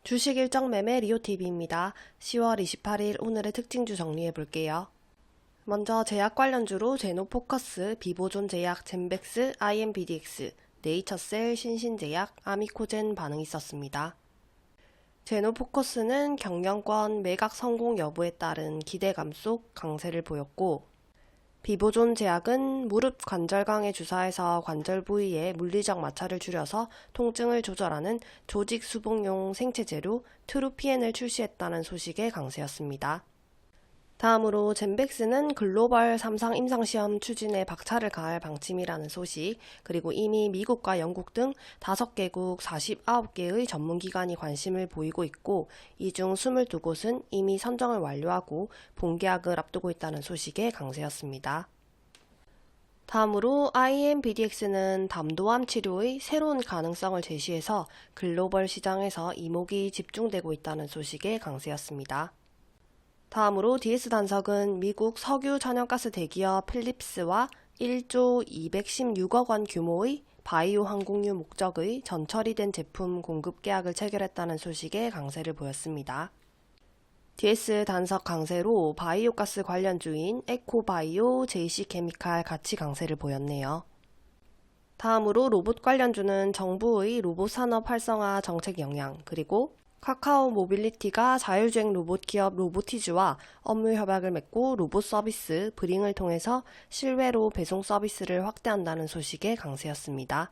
주식 일정 매매 리오TV입니다. 10월 28일 오늘의 특징주 정리해 볼게요. 먼저 제약 관련주로 제노포커스, 비보존제약, 젠백스, IMBDX, 네이처셀, 신신제약, 아미코젠 반응이 있었습니다. 제노포커스는 경영권 매각 성공 여부에 따른 기대감 속 강세를 보였고, 비보존 제약은 무릎 관절강에 주사해서 관절 부위에 물리적 마찰을 줄여서 통증을 조절하는 조직 수복용 생체 재료 트루피엔을 출시했다는 소식에 강세였습니다. 다음으로 젠백스는 글로벌 3상 임상시험 추진에 박차를 가할 방침이라는 소식, 그리고 이미 미국과 영국 등 5개국 49개의 전문기관이 관심을 보이고 있고, 이 중 22곳은 이미 선정을 완료하고 본계약을 앞두고 있다는 소식에 강세였습니다. 다음으로 IMBDX는 담도암 치료의 새로운 가능성을 제시해서 글로벌 시장에서 이목이 집중되고 있다는 소식에 강세였습니다. 다음으로 DS단석은 미국 석유 천연가스 대기업 필립스와 1조 216억 원 규모의 바이오 항공유 목적의 전처리된 제품 공급 계약을 체결했다는 소식에 강세를 보였습니다. DS단석 강세로 바이오가스 관련주인 에코바이오, JC케미칼 같이 강세를 보였네요. 다음으로 로봇 관련주는 정부의 로봇 산업 활성화 정책 영향, 그리고 카카오 모빌리티가 자율주행 로봇 기업 로보티즈와 업무 협약을 맺고 로봇 서비스 브링을 통해서 실외로 배송 서비스를 확대한다는 소식에 강세였습니다.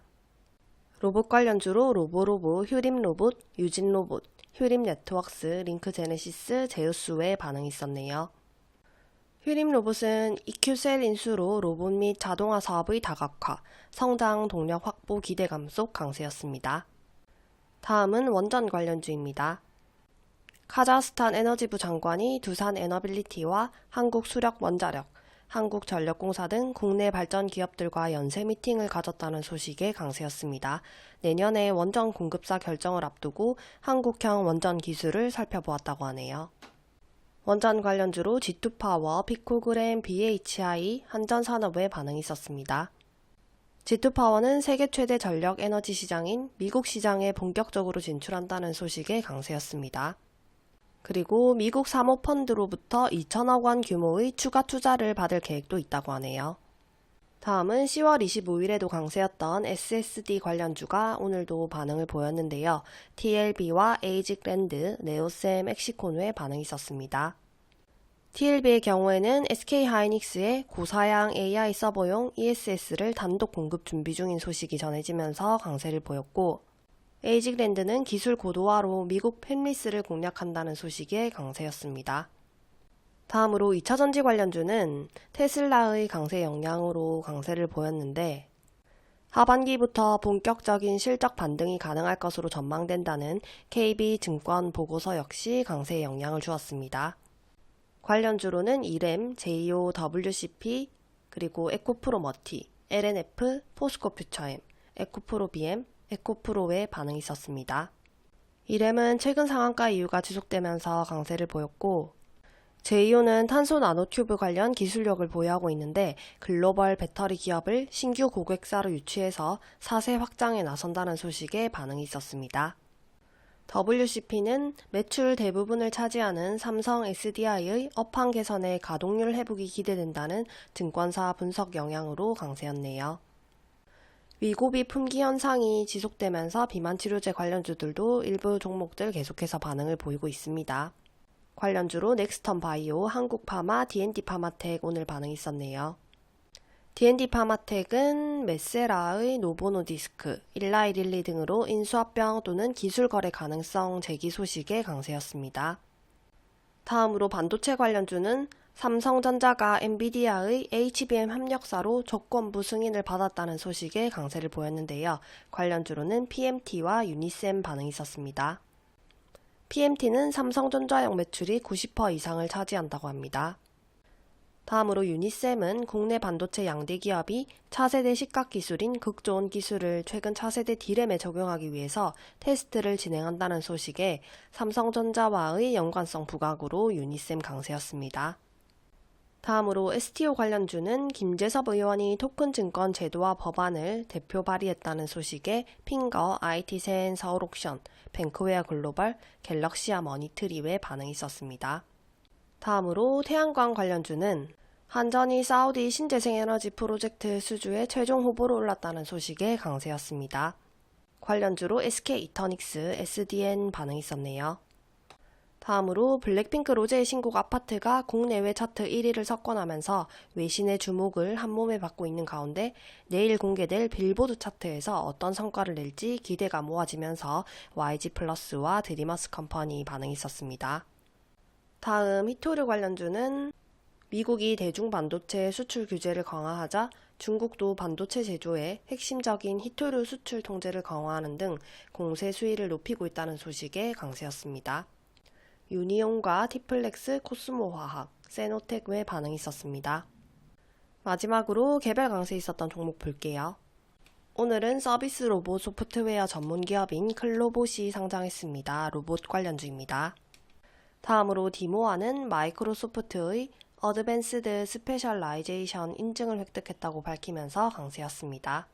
로봇 관련주로 로보로보, 휴림로봇, 유진로봇, 휴림네트웍스, 링크제네시스, 제우스의 반응이 있었네요. 휴림로봇은 EQ셀 인수로 로봇 및 자동화 사업의 다각화, 성장 동력 확보 기대감 속 강세였습니다. 다음은 원전 관련주입니다. 카자흐스탄 에너지부 장관이 두산 에너빌리티와 한국수력원자력, 한국전력공사 등 국내 발전 기업들과 연쇄 미팅을 가졌다는 소식에 강세였습니다. 내년에 원전 공급사 결정을 앞두고 한국형 원전 기술을 살펴보았다고 하네요. 원전 관련주로 G2파워, 피코그램, BHI, 한전산업의 반응이 있었습니다. G2파워는 세계 최대 전력 에너지 시장인 미국 시장에 본격적으로 진출한다는 소식에 강세였습니다. 그리고 미국 사모펀드로부터 2천억 원 규모의 추가 투자를 받을 계획도 있다고 하네요. 다음은 10월 25일에도 강세였던 SSD 관련주가 오늘도 반응을 보였는데요. TLB와 에이직랜드, 네오셈, 엑시콘의 반응이 있었습니다. TLB의 경우에는 SK하이닉스의 고사양 AI 서버용 ESS를 단독 공급 준비 중인 소식이 전해지면서 강세를 보였고, 에이직랜드는 기술 고도화로 미국 팹리스를 공략한다는 소식에 강세였습니다. 다음으로 2차전지 관련주는 테슬라의 강세 영향으로 강세를 보였는데, 하반기부터 본격적인 실적 반등이 가능할 것으로 전망된다는 KB증권 보고서 역시 강세에 영향을 주었습니다. 관련주로는 이램, JOWCP, 그리고 에코프로머티, LNF, 포스코퓨처엠, 에코프로비엠, 에코프로의 반응이 있었습니다. 이램은 최근 상한가 이유가 지속되면서 강세를 보였고, JO는 탄소 나노튜브 관련 기술력을 보유하고 있는데 글로벌 배터리 기업을 신규 고객사로 유치해서 사세 확장에 나선다는 소식에 반응이 있었습니다. WCP는 매출 대부분을 차지하는 삼성 SDI의 업황 개선에 가동률 회복이 기대된다는 증권사 분석 영향으로 강세였네요. 위고비 품귀 현상이 지속되면서 비만치료제 관련주들도 일부 종목들 계속해서 반응을 보이고 있습니다. 관련주로 넥스턴 바이오, 한국파마, D&D파마텍 오늘 반응이 있었네요. D&D파마텍은 메세라의 노보노디스크, 일라이릴리 등으로 인수합병 또는 기술거래 가능성 제기 소식에 강세였습니다. 다음으로 반도체 관련주는 삼성전자가 엔비디아의 HBM 협력사로 조건부 승인을 받았다는 소식에 강세를 보였는데요. 관련주로는 PMT와 유니셈 반응이 있었습니다. PMT는 삼성전자용 매출이 90% 이상을 차지한다고 합니다. 다음으로 유니셈은 국내 반도체 양대 기업이 차세대 식각 기술인 극저온 기술을 최근 차세대 D램에 적용하기 위해서 테스트를 진행한다는 소식에 삼성전자와의 연관성 부각으로 유니셈 강세였습니다. 다음으로 STO 관련주는 김재섭 의원이 토큰증권 제도와 법안을 대표 발의했다는 소식에 핑거, IT센, 서울옥션, 뱅크웨어 글로벌, 갤럭시아 머니트리의 반응이 있었습니다. 다음으로 태양광 관련주는 한전이 사우디 신재생에너지 프로젝트 수주에 최종 후보로 올랐다는 소식에 강세였습니다. 관련주로 SK 이터닉스, SDN 반응이 있었네요. 다음으로 블랙핑크 로제의 신곡 아파트가 국내외 차트 1위를 석권하면서 외신의 주목을 한몸에 받고 있는 가운데 내일 공개될 빌보드 차트에서 어떤 성과를 낼지 기대가 모아지면서 YG 플러스와 드리머스 컴퍼니 반응이 있었습니다. 다음 히토류 관련주는 미국이 대중 반도체 수출 규제를 강화하자 중국도 반도체 제조에 핵심적인 히토류 수출 통제를 강화하는 등 공세 수위를 높이고 있다는 소식에 강세였습니다. 유니온과 티플렉스, 코스모화학, 세노텍 외 반응이 있었습니다. 마지막으로 개별 강세 있었던 종목 볼게요. 오늘은 서비스 로봇 소프트웨어 전문 기업인 클로봇이 상장했습니다. 로봇 관련주입니다. 다음으로 디모아는 마이크로소프트의 어드밴스드 스페셜라이제이션 인증을 획득했다고 밝히면서 강세였습니다.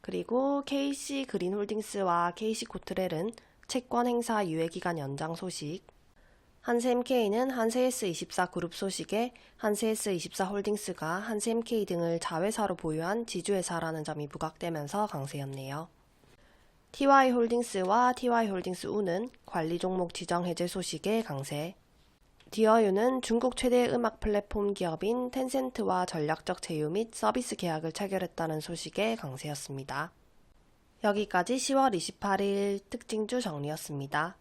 그리고 KC 그린홀딩스와 KC 코트렐은 채권 행사 유예기간 연장 소식, 한세MK는 한세S24 그룹 소식에 한세S24 홀딩스가 한세MK 등을 자회사로 보유한 지주회사라는 점이 부각되면서 강세였네요. TY홀딩스와 TY홀딩스우는 관리 종목 지정 해제 소식에 강세, 디어유는 중국 최대 음악 플랫폼 기업인 텐센트와 전략적 제휴 및 서비스 계약을 체결했다는 소식에 강세였습니다. 여기까지 10월 28일 특징주 정리였습니다.